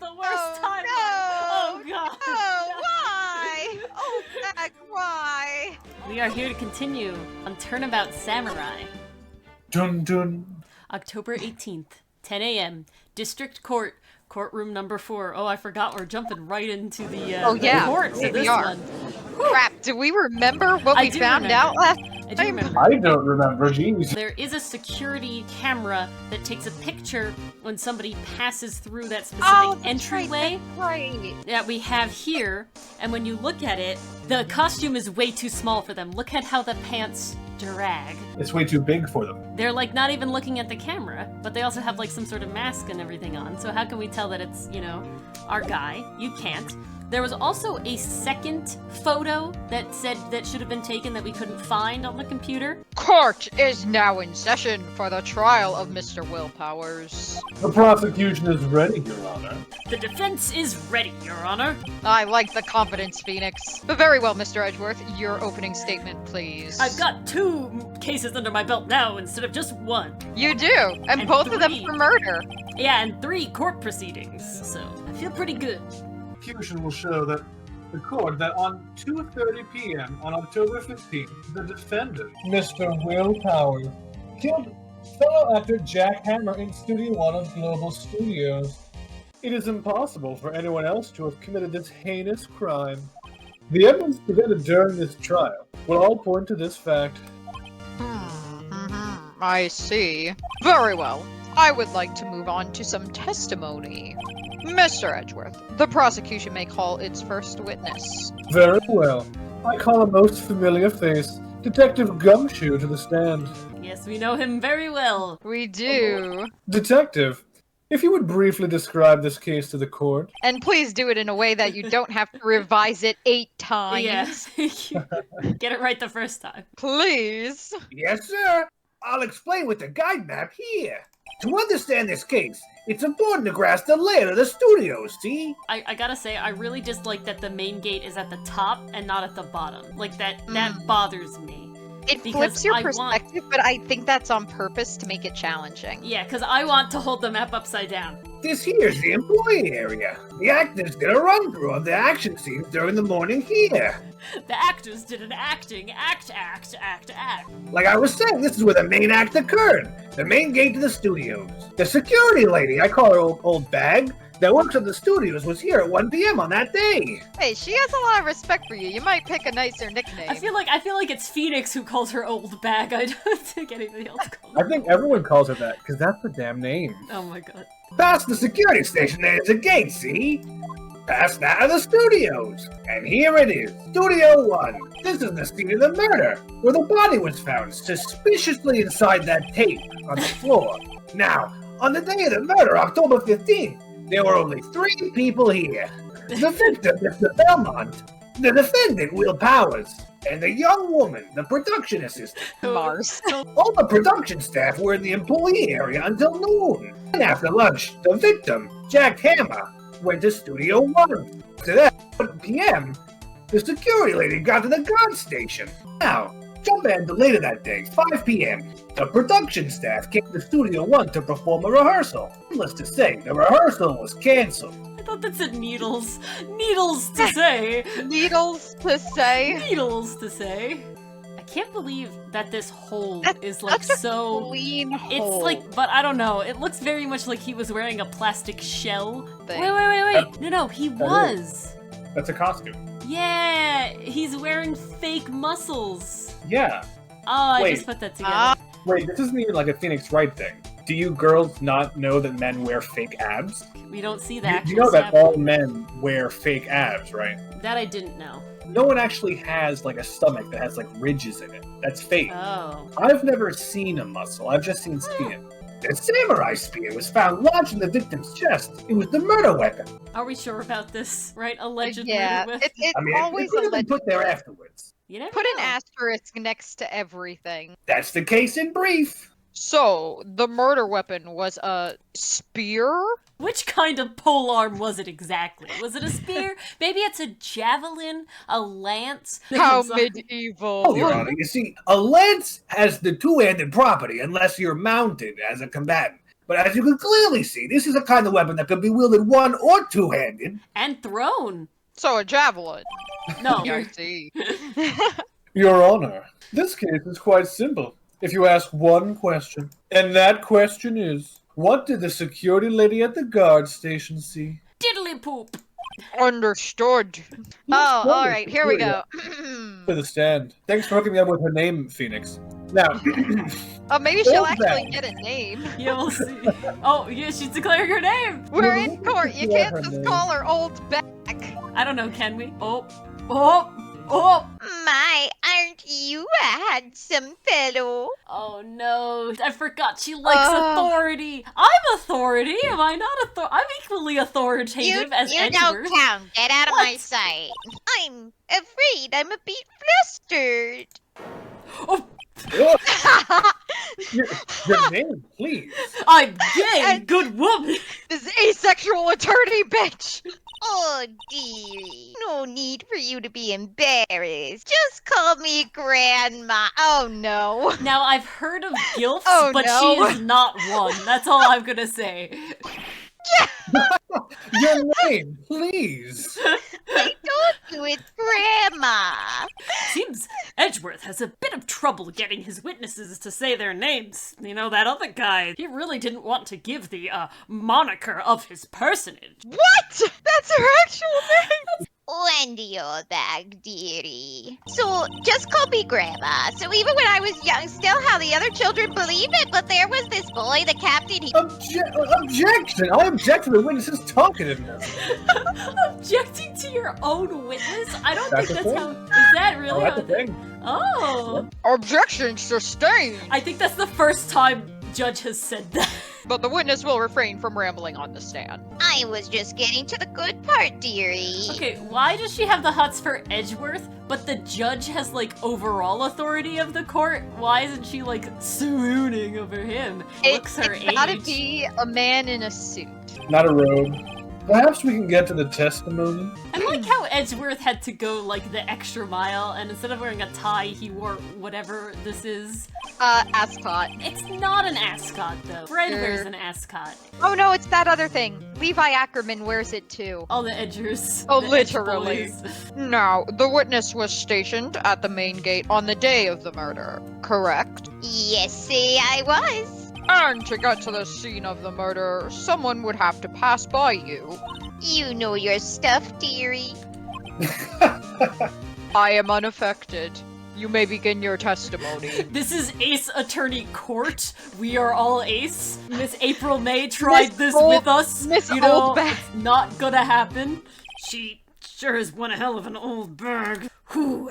the worst time. No! Oh god. Oh, why? Oh, Oldbag, why? We are here to continue on Turnabout Samurai. Dun dun. October 18th, 10 a.m. District Court, courtroom number 4. Oh, I forgot we're jumping right into the, the court for this one. Crap, do we remember what we found out last I do time? remember. I don't remember, jeez. There is a security camera that takes a picture when somebody passes through that specific entryway that we have here. And when you look at it, the costume is way too small for them. Look at how the pants drag. It's way too big for them. They're like not even looking at the camera, but they also have like some sort of mask and everything on. So how can we tell that it's, you know, our guy? You can't. There was also a second photo that said that should have been taken that we couldn't find on the computer. Court is now in session for the trial of Mr. Willpowers. The prosecution is ready, Your Honor. The defense is ready, Your Honor. I like the confidence, Phoenix. But very well, Mr. Edgeworth, your opening statement, please. I've got 2 cases under my belt now instead of just 1. You do, and both of them 3. for murder. Yeah, and 3 court proceedings, so I feel pretty good. Prosecution will show that the court that on 2:30 p.m. on October 15th, the defendant, Mr. Willpowers, killed fellow actor Jack Hammer in Studio One of Global Studios. It is impossible for anyone else to have committed this heinous crime. The evidence presented during this trial will all point to this fact. I see. Very well. I would like to move on to some testimony. Mr. Edgeworth, the prosecution may call its first witness. Very well. I call a most familiar face, Detective Gumshoe, to the stand. Yes, we know him very well. We do. Detective, if you would briefly describe this case to the court. And please do it in a way that you don't have to revise it 8 times. Yes. Get it right the first time. Please. Yes, sir. I'll explain with the guide map here. To understand this case, it's important to grasp the layout of the studios, see? I gotta say, I really just like that the main gate is at the top and not at the bottom. Like, that bothers me. It Because flips your I perspective, but I think that's on purpose to make it challenging. Yeah, because I want to hold the map upside down. This here's the employee area. The actors did a run-through of the action scenes during the morning here. The actors did an act. Like I was saying, this is where the main act occurred. The main gate to the studios. The security lady, I call her Oldbag, that works at the studios was here at 1 p.m. on that day. Hey, she has a lot of respect for you. You might pick a nicer nickname. I feel like it's Phoenix who calls her Oldbag. I don't think anybody else calls her. I think everyone calls her that, because that's the damn name. Oh my god. Past the security station, there's a gate, see? Past that are the studios. And here it is, Studio 1. This is the scene of the murder, where the body was found suspiciously inside that tape on the floor. Now, on the day of the murder, October 15th, there were only 3 people here. The victim, Mr. Belmont, the defendant, Will Powers, and the young woman, the production assistant. Mars. All the production staff were in the employee area until noon. And after lunch, the victim, Jack Hammer, went to Studio 1. To that 1 p.m., the security lady got to the guard station. Now, jump ahead to later that day, 5 p.m., the production staff came to Studio 1 to perform a rehearsal. Needless to say, the rehearsal was canceled. I thought that said needles. Needles to say. Needles to say. Needles to say. I can't believe that this hole is like That's a so... clean hole. It's like, but I don't know. It looks very much like he was wearing a plastic shell. Thing. Wait. No, he was. That's a costume. Yeah, he's wearing fake muscles. Yeah. Oh, I Wait. just put that together. Wait, this isn't even like a Phoenix Wright thing. Do you girls not know that men wear fake abs? We don't see the You actual know that snap. all men wear fake abs, right? That I didn't know. No one actually has like a stomach that has like ridges in it. That's fake. Oh. I've never seen a muscle. I've just seen skin. The samurai spear was found lodged in the victim's chest. It was the murder weapon. Are we sure about this? Right? Alleged Yeah, murder weapon? it's I mean, always it could have been alleged. put there afterwards. You never Put an know. asterisk next to everything. That's the case in brief. So, the murder weapon was a spear? Which kind of polearm was it exactly? Was it a spear? Maybe it's a javelin? A lance? How It's like- medieval. Oh, Your Honor, you see, a lance has the two-handed property unless you're mounted as a combatant. But as you can clearly see, this is a kind of weapon that can be wielded one- or two-handed. And thrown. So a javelin. No. I see. Your Honor, this case is quite simple. If you ask one question, and that question is, what did the security lady at the guard station see? Diddly poop. Understood. Oh, alright, here we go. To the stand. Thanks for hooking me up with her name, Phoenix. Now, Oh, maybe she'll Oldbag. actually get a name. Yeah, we'll see. Oh, yeah, she's declaring her name. We're in court. You Yeah, can't her just name. call her Oldbag. I don't know, can we? Oh. Oh. Oh. My, aren't you a handsome fellow? Oh no, I forgot she likes Oh. authority. I'm authority, am I not I'm equally authoritative as you Edgeworth. don't count. Get out of my What? sight. I'm afraid I'm a bit flustered. Oh, your name, please. I'm gay, good woman. This asexual attorney bitch. Oh, dearie. No need for you to be embarrassed. Just call me Grandma. Oh, no. Now I've heard of gilfs, Oh, but no. she is not one. That's all I'm gonna say. Your name, please. I told you it's Grandma. Seems Edgeworth has a bit of trouble getting his witnesses to say their names. You know, that other guy, he really didn't want to give the, moniker of his personage. What? That's her actual name. Wendy, Oldbag, dearie. So, just call me Grandma. So even when I was young, still how the other children believe it, but there was this boy, the captain, he... Objection! I object to the witnesses talking to me. Objecting to your own witness? I don't That's think a that's thing. how. Is that really Oh, that's how? the thing. Oh. Objection sustained. I think that's the first time Judge has said that. But the witness will refrain from rambling on the stand. I was just getting to the good part, dearie. Okay, why does she have the huts for Edgeworth, but the judge has, like, overall authority of the court? Why isn't she, like, swooning over him? Looks her It's gotta age. be a man in a suit. Not a robe. Perhaps we can get to the testimony. I like how Edgeworth had to go, like, the extra mile, and instead of wearing a tie, he wore whatever this is. Ascot. It's not an ascot, though. Fred wears an ascot. Oh no, it's that other thing. Levi Ackerman wears it too. All the edgers. Oh, the edge literally. boys. Now, the witness was stationed at the main gate on the day of the murder, correct? Yes, see, I was. And to get to the scene of the murder, someone would have to pass by you. You know your stuff, dearie. I am unaffected. You may begin your testimony. This is Ace Attorney Court. We are all Ace. Miss April May tried this with us. Miss You know, Oldbag. it's not gonna happen. She sure is one hell of an old bag. Whew.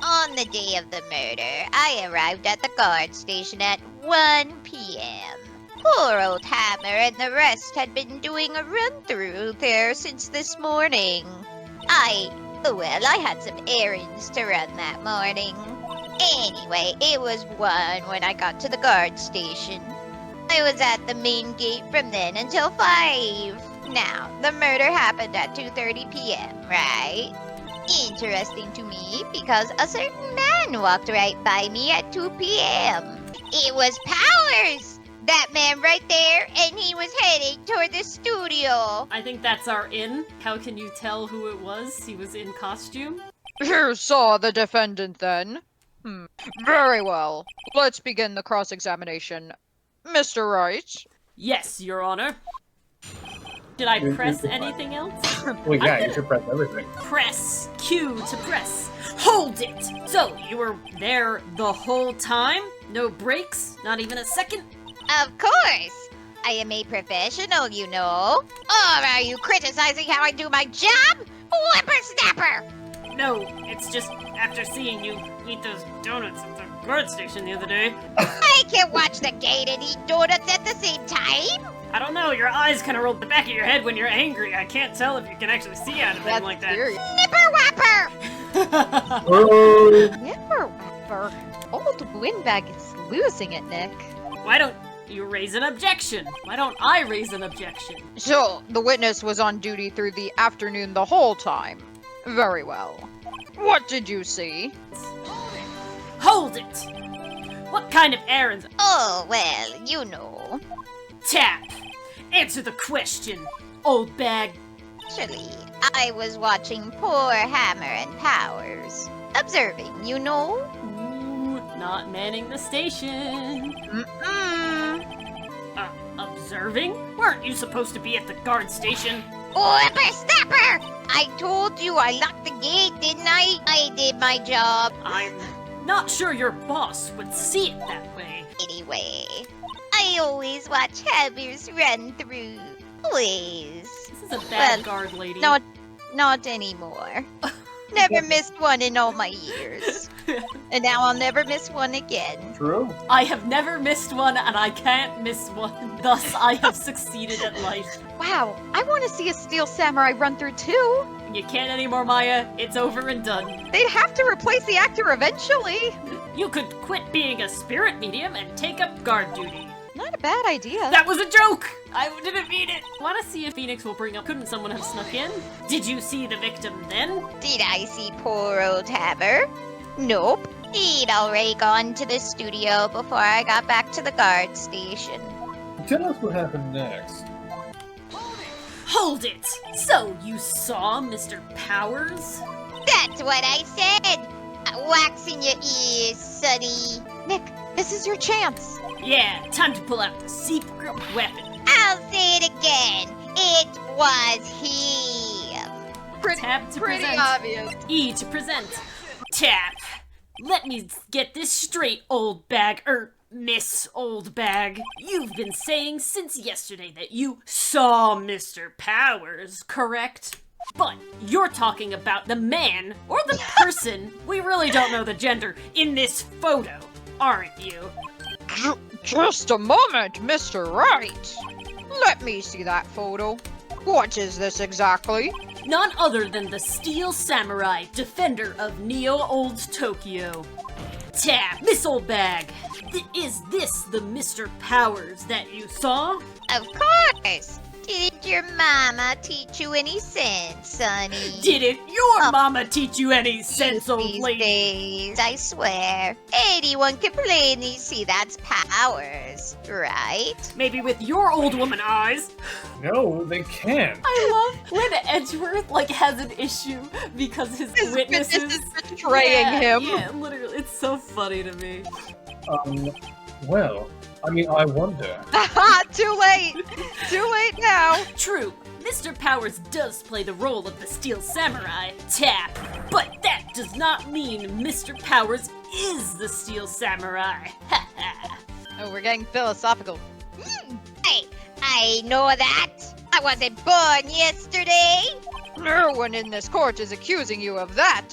On the day of the murder, I arrived at the guard station at 1 p.m. Poor old Hammer and the rest had been doing a run-through there since this morning. I had some errands to run that morning. Anyway, it was 1 when I got to the guard station. I was at the main gate from then until 5. Now, the murder happened at 2:30 p.m., right? Interesting to me because a certain man walked right by me at 2 p.m. It was Powers! That man right there, and he was heading toward the studio. I think that's our in. How can you tell who it was? He was in costume. You saw the defendant then? Very well. Let's begin the cross-examination. Mr. Wright? Yes, Your Honor. Did I press anything else? Well, yeah, you should press everything. Press. Q to press. Hold it! So, you were there the whole time? No breaks? Not even a second? Of course. I am a professional, you know. Or are you criticizing how I do my job? Whippersnapper! No, it's just after seeing you eat those donuts at the guard station the other day. I can watch the gate and eat donuts at the same time. I don't know, your eyes kind of roll the back of your head when you're angry. I can't tell if you can actually see out of them like that. serious. Nipper whapper! Oh, Never whapper. Old Windbag is losing it, Nick. Why don't you raise an objection? Why don't I raise an objection? So, the witness was on duty through the afternoon the whole time. Very well. What did you see? Hold it! What kind of errands? Oh, well, you know. Tap! Answer the question, Oldbag. Actually, I was watching poor Hammer and Powers. Observing, you know? Ooh, not manning the station. Observing? Weren't you supposed to be at the guard station? Whippersnapper! I told you I locked the gate, didn't I? I did my job. I'm not sure your boss would see it that way. Anyway, I always watch Hammers run through. Always. This is a bad Well, guard lady. Not anymore. Never missed one in all my years. And now I'll never miss one again. True. I have never missed one, and I can't miss one. Thus, I have succeeded at life. Wow, I want to see a Steel Samurai run through too. You can't anymore, Maya. It's over and done. They'd have to replace the actor eventually. You could quit being a spirit medium and take up guard duty. Not a bad idea. That was a joke! I didn't mean it! Want to see if Phoenix will bring up, couldn't someone have snuck in? Did you see the victim then? Did I see poor old Hammer? Nope. He'd already gone to the studio before I got back to the guard station. Tell us what happened next. Hold it! So, you saw Mr. Powers? That's what I said! Wax in your ears, Sonny. Nick, this is your chance. Yeah, time to pull out the secret weapon. I'll say it again. It was him. Tap to Pretty present. obvious. E to present. Tap. Let me get this straight, Miss Oldbag. You've been saying since yesterday that you saw Mr. Powers, correct? But you're talking about the man, or the person, we really don't know the gender, in this photo, aren't you? Just a moment, Mr. Wright. Let me see that photo. What is this exactly? None other than the Steel Samurai, defender of Neo-Old Tokyo. Tap, Miss Oldbag. Is this the Mr. Powers that you saw? Of course. Didn't your mama teach you any sense, Sonny? Didn't your mama teach you any sense, old These lady? days, I swear. Anyone can plainly see that's Powers, right? Maybe with your old woman eyes. No, they can't. I love when Edgeworth has an issue because his witnesses This is betraying him. Yeah, literally, it's so funny to me. Well, I wonder. Too late. Too late now. True, Mr. Powers does play the role of the Steel Samurai, Tap, but that does not mean Mr. Powers is the Steel Samurai. Ha ha. Oh, we're getting philosophical. I know that. I wasn't born yesterday. No one in this court is accusing you of that,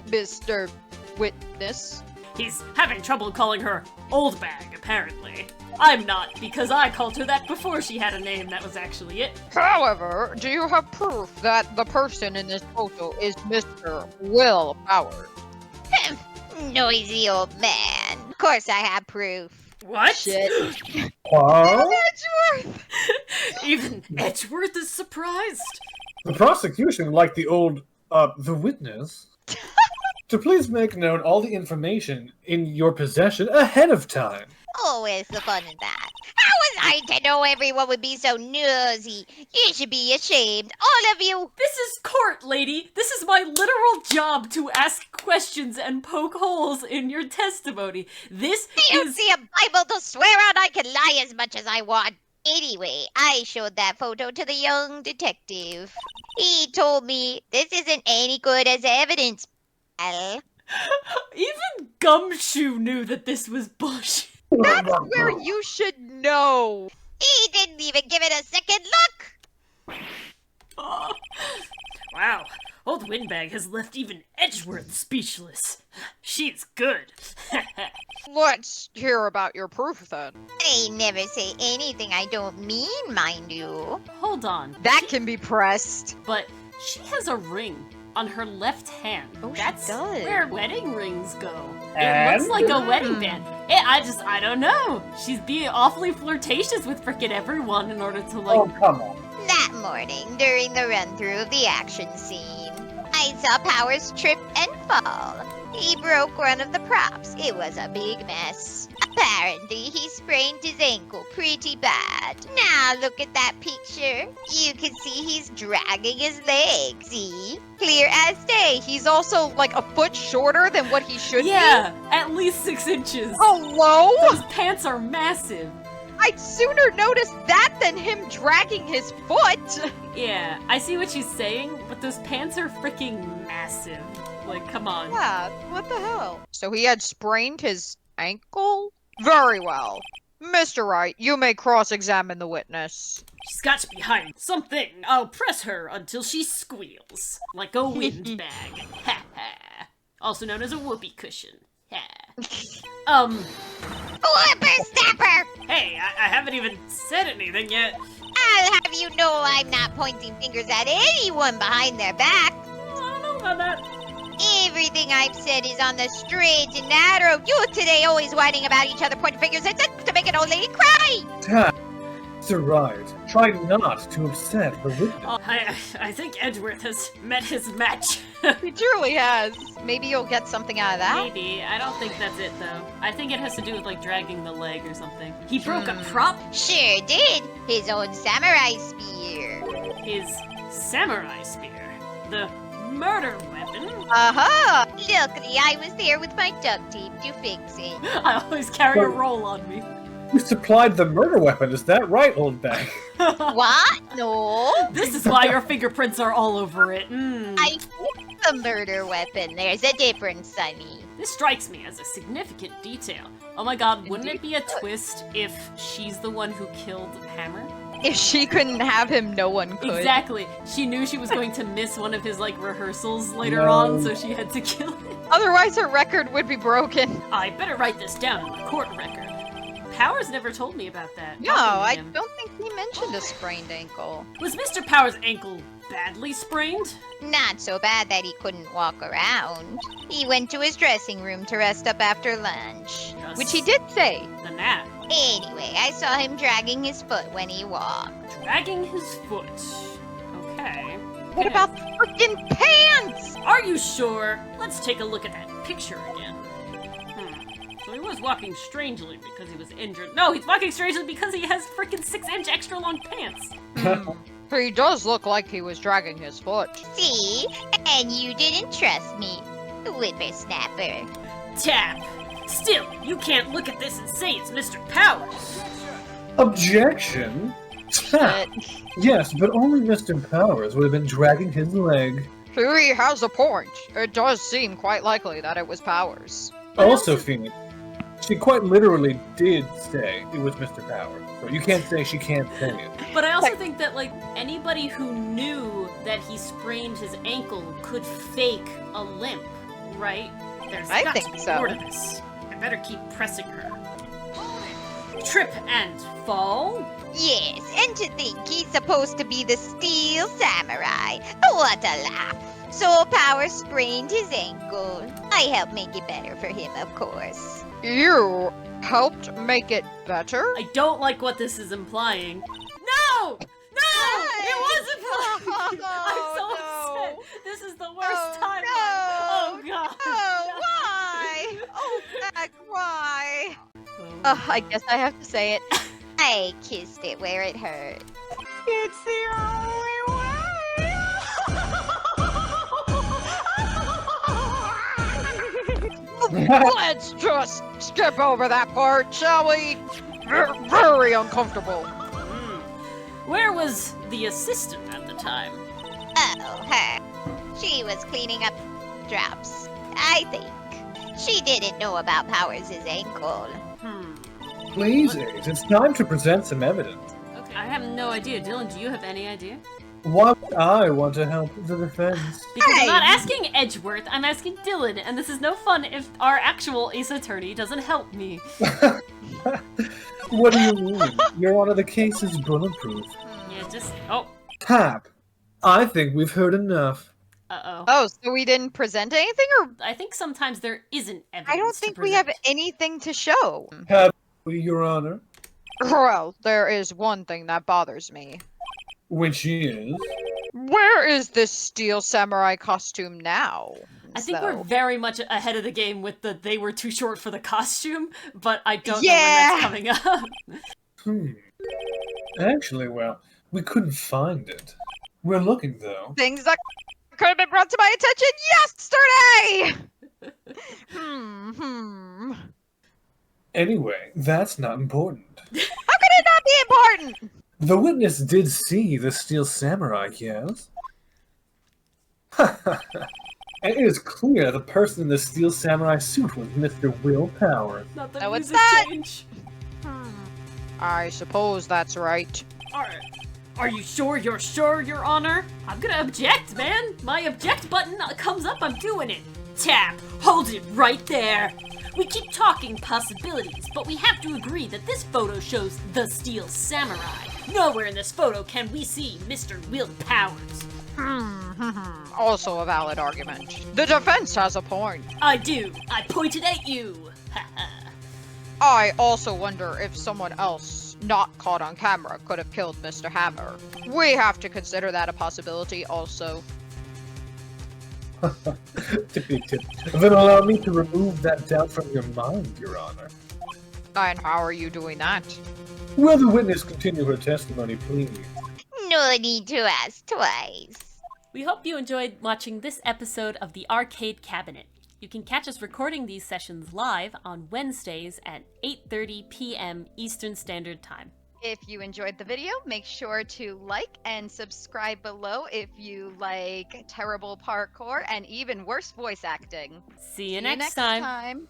Mr. Witness. He's having trouble calling her Oldbag, apparently. I'm not, because I called her that before she had a name that was actually it. However, do you have proof that the person in this photo is Mr. Will Powers? Noisy old man. Of course I have proof. What? Shit. Huh? Edgeworth! Even Edgeworth is surprised. The prosecution would like the witness to please make known all the information in your possession ahead of time. Always the fun in that. How was I to know everyone would be so nosy? You should be ashamed, all of you. This is court, lady. This is my literal job to ask questions and poke holes in your testimony. This I don't is... see a Bible to swear on. I can lie as much as I want. Anyway, I showed that photo to the young detective. He told me this isn't any good as evidence. pal. Even Gumshoe knew that this was bullshit. That's where you should know. He didn't even give it a second look. Oh. Wow, old Windbag has left even Edgeworth speechless. She's good. Let's hear about your proof then. I never say anything I don't mean, mind you. Hold on. That can be pressed. But she has a ring on her left hand. Oh, she That's does. where wedding rings go. It And? looks like a wedding band. I don't know. She's being awfully flirtatious with frickin' everyone in order to Oh, come on. That morning, during the run-through of the action scene, I saw Powers trip and fall. He broke one of the props. It was a big mess. Apparently, he sprained his ankle pretty bad. Now look at that picture. You can see he's dragging his leg, see? Clear as day. He's also like a foot shorter than what he should be. Yeah, at least 6 inches. Hello? Those pants are massive. I'd sooner notice that than him dragging his foot. Yeah, I see what she's saying, but those pants are freaking massive. Like, come on. Yeah, what the hell? So he had sprained his ankle? Very well. Mr. Wright, you may cross-examine the witness. She's got behind something. I'll press her until she squeals. Like a windbag. Ha ha. Also known as a whoopee cushion. Ha. Whippersnapper! Hey, I haven't even said anything yet. I'll have you know I'm not pointing fingers at anyone behind their back. I don't know about that. Everything I've said is on the straight and narrow. You today always whining about each other, pointing fingers at to make an old lady cry. Mr. Wright, try not to upset the witness. I think Edgeworth has met his match. He truly has. Maybe you'll get something out of that. Maybe. I don't think that's it, though. I think it has to do with, like, dragging the leg or something. He broke a prop? Sure did. His own samurai spear. His samurai spear. The murder weapon. Uh-huh. Luckily, I was there with my duct tape to fix it. I always carry a roll on me. You supplied the murder weapon, is that right, Oldbag? What? No. This is why your fingerprints are all over it. I fixed the murder weapon. There's a difference, Sonny. This strikes me as a significant detail. Oh my god, wouldn't it be a twist if she's the one who killed Hammer? If she couldn't have him, no one could. Exactly. She knew she was going to miss one of his, like, rehearsals later on, so she had to kill him. Otherwise, her record would be broken. I better write this down in the court record. Powers never told me about that. No, Talking to I him. don't think he mentioned a sprained ankle. Was Mr. Powers' ankle badly sprained? Not so bad that he couldn't walk around. He went to his dressing room to rest up after lunch. Just Which he did say. the nap. Anyway, I saw him dragging his foot when he walked. Dragging his foot. Okay. What about the freaking pants? Are you sure? Let's take a look at that picture again. So he was walking strangely because he was injured. No, he's walking strangely because he has freaking 6-inch extra long pants. He does look like he was dragging his foot. See? And you didn't trust me, whippersnapper. Tap. Still, you can't look at this and say it's Mr. Powers. Objection? But Yes, but only Mr. Powers would have been dragging his leg. he has a point. It does seem quite likely that it was Powers. Also, Phoenix, she quite literally did say it was Mr. Powers. So you can't say she can't say it. But I also think that, like, anybody who knew that he sprained his ankle could fake a limp, right? There's I got think to be so. more to this. I better keep pressing her. Trip and fall? Yes, and to think he's supposed to be the Steel Samurai. What a laugh. So Powers sprained his ankle. I helped make it better for him, of course. You helped make it better? I don't like what this is implying. No! No! It wasn't I'm so upset. This is the worst time. Oh god. Oh, why? Oh, Jack, why? I guess I have to say it. I kissed it where it hurt. It's the only way. Let's just skip over that part, shall we? Very uncomfortable. Where was the assistant at the time? Oh, her. She was cleaning up drops, I think. She didn't know about Powers' ankle. Please, Ace, it's time to present some evidence. Okay. I have no idea. Dylan, do you have any idea? Why would I want to help the defense? Because I'm not asking Edgeworth, I'm asking Dylan, and this is no fun if our actual ace attorney doesn't help me. What do you mean? Your Honor, the case is bulletproof. Yeah, just... Oh. Tap. I think we've heard enough. Uh-oh. Oh, so we didn't present anything, or I think sometimes there isn't evidence I don't to think we have present. anything to show. Have we, Your Honor? Well, there is one thing that bothers me. Which is... Where is this steel samurai costume now? I think though. we're very much ahead of the game with they were too short for the costume, but I don't know when Yeah. that's coming up. Actually, well, we couldn't find it. We're looking, though. Things that could have been brought to my attention yesterday! Anyway, that's not important. How could it not be important? The witness did see the Steel Samurai, yes? And it is clear the person in the Steel Samurai suit was Mr. Will Powers. Not the Oh, it's music that? change. I suppose that's right. Are you sure you're sure, Your Honor? I'm gonna object, man. My object button comes up, I'm doing it. Tap. Hold it right there. We keep talking possibilities, but we have to agree that this photo shows the Steel Samurai. Nowhere in this photo can we see Mr. Will Powers. Also a valid argument. The defense has a point. I do. I pointed at you. I also wonder if someone else not caught on camera could have killed Mr. Hammer. We have to consider that a possibility also. Then allow me to remove that doubt from your mind, Your Honor. And how are you doing that? Will the witness continue her testimony, please? No need to ask twice. We hope you enjoyed watching this episode of the Arcade Cabinet. You can catch us recording these sessions live on Wednesdays at 8:30 p.m. Eastern Standard Time. If you enjoyed the video, make sure to like and subscribe below if you like terrible parkour and even worse voice acting. See you next time. time.